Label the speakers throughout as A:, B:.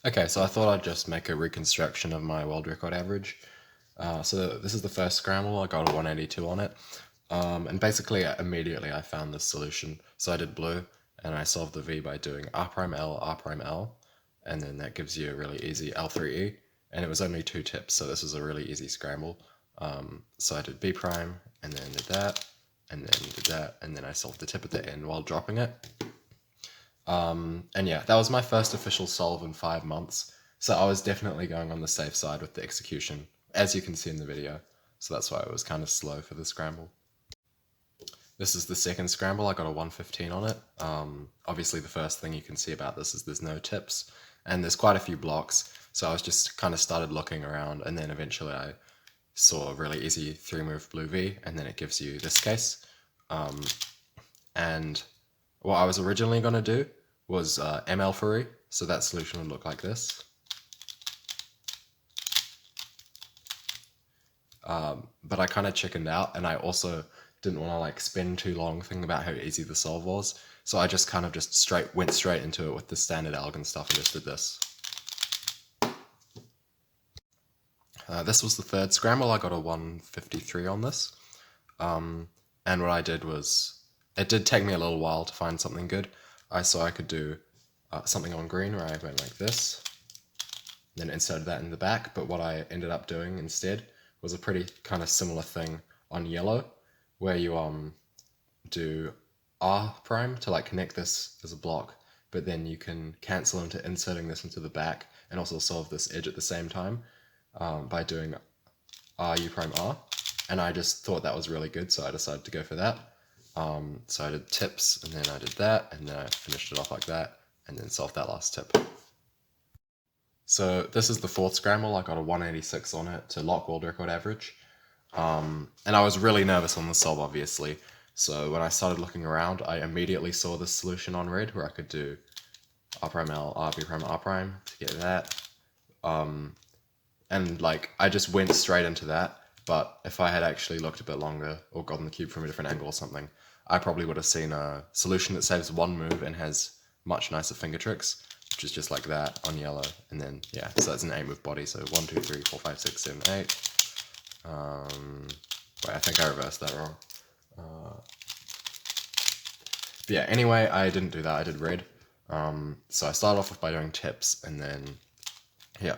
A: Okay, so I thought I'd just make a reconstruction of my world record average. So this is the first scramble. I got a 182 on it. And basically, immediately I found this solution. So I did blue, and I solved the V by doing R prime L, R prime L, and then that gives you a really easy L3E. And it was only 2 tips, so this was a really easy scramble. So I did B prime, and then did that, and then did that, and then I solved the tip at the end while dropping it. And yeah, that was my first official solve in 5 months. So I was definitely going on the safe side with the execution, as you can see in the video. So that's why it was kind of slow for the scramble. This is the second scramble. I got a 115 on it. Obviously, the first thing you can see about this is there's no tips, and there's quite a few blocks. So I was just kind of started looking around, and then eventually I saw a really easy 3-move blue V, and then it gives you this case. And what I was originally going to do was ML for E, so that solution would look like this. But I kind of chickened out, and I also didn't want to like spend too long thinking about how easy the solve was. So I just kind of just went straight into it with the standard alg and stuff and just did this. This was the third scramble. I got a 153 on this. And what I did was, it did take me a little while to find something good. I saw I could do something on green where I went like this, then inserted that in the back, but what I ended up doing instead was a pretty kind of similar thing on yellow, where you do R prime to like connect this as a block, but then you can cancel into inserting this into the back and also solve this edge at the same time by doing R U prime R. And I just thought that was really good, so I decided to go for that. So I did tips, and then I did that, and then I finished it off like that, and then solved that last tip. So this is the fourth scramble. I got a 186 on it to lock world record average. And I was really nervous on the solve, obviously. So when I started looking around, I immediately saw this solution on red where I could do R prime L, R, B prime, R prime to get that. And like, I just went straight into that. But if I had actually looked a bit longer or gotten the cube from a different angle or something, I probably would have seen a solution that saves one move and has much nicer finger tricks, which is just like that on yellow. And then, yeah, so that's an 8-move body. So 1, 2, 3, 4, 5, 6, 7, 8. Wait, I think I reversed that wrong. But yeah, anyway, I didn't do that. I did red. So I started off by doing tips, and then, yeah,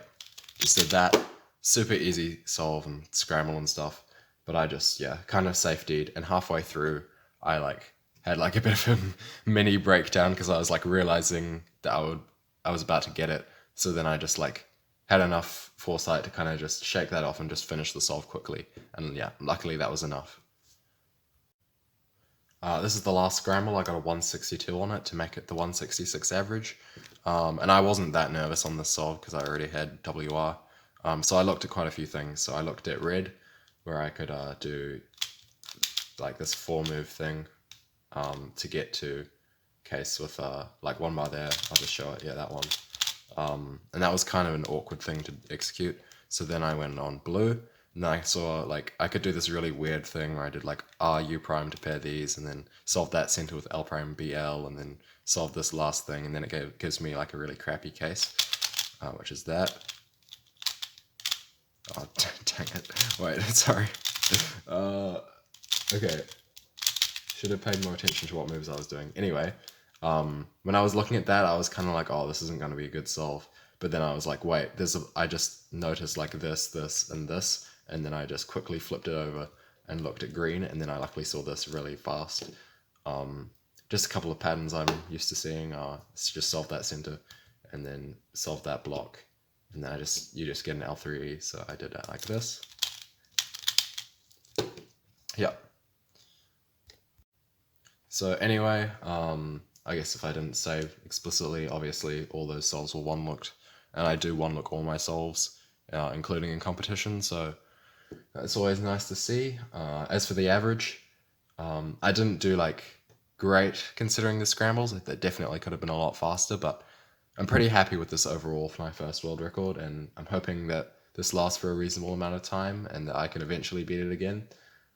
A: just did that. Super easy solve and scramble and stuff. But I just, yeah, kind of safetied. And halfway through, I like had like a bit of a mini breakdown because I was like realizing that I was about to get it. So then I just like had enough foresight to kind of just shake that off and just finish the solve quickly. And yeah, luckily that was enough. This is the last scramble. I got a 162 on it to make it the 166 average. And I wasn't that nervous on this solve because I already had WR. So I looked at quite a few things. So I looked at red, where I could do like this 4-move thing to get to case with like 1 bar there. I'll just show it. Yeah, that one. And that was kind of an awkward thing to execute. So then I went on blue, and then I saw like I could do this really weird thing where I did like R U prime to pair these, and then solve that center with L prime BL, and then solve this last thing, and then it gives me like a really crappy case, which is that. Oh dang it! Wait, sorry. Okay, should have paid more attention to what moves I was doing. Anyway, when I was looking at that, I was kind of like, oh, this isn't going to be a good solve. But then I was like, wait, I just noticed like this, and this, and then I just quickly flipped it over and looked at green, and then I luckily saw this really fast. Just a couple of patterns I'm used to seeing are just solve that center, and then solve that block, and then you just get an L3E, so I did that like this. Yeah. So anyway, I guess if I didn't save explicitly, obviously all those solves were one-looked, and I do one-look all my solves, including in competition, so that's always nice to see. As for the average, I didn't do like great considering the scrambles. That definitely could have been a lot faster, but I'm pretty happy with this overall for my first world record, and I'm hoping that this lasts for a reasonable amount of time and that I can eventually beat it again.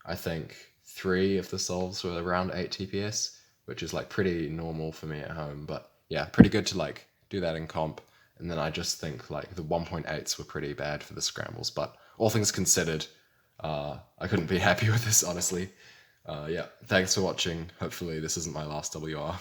A: I think 3 of the solves were around 8 TPS, which is like pretty normal for me at home, but yeah, pretty good to like do that in comp And then I just think like the 1.8s were pretty bad for the scrambles. But all things considered, I couldn't be happy with this, honestly. Yeah, thanks for watching. Hopefully this isn't my last WR.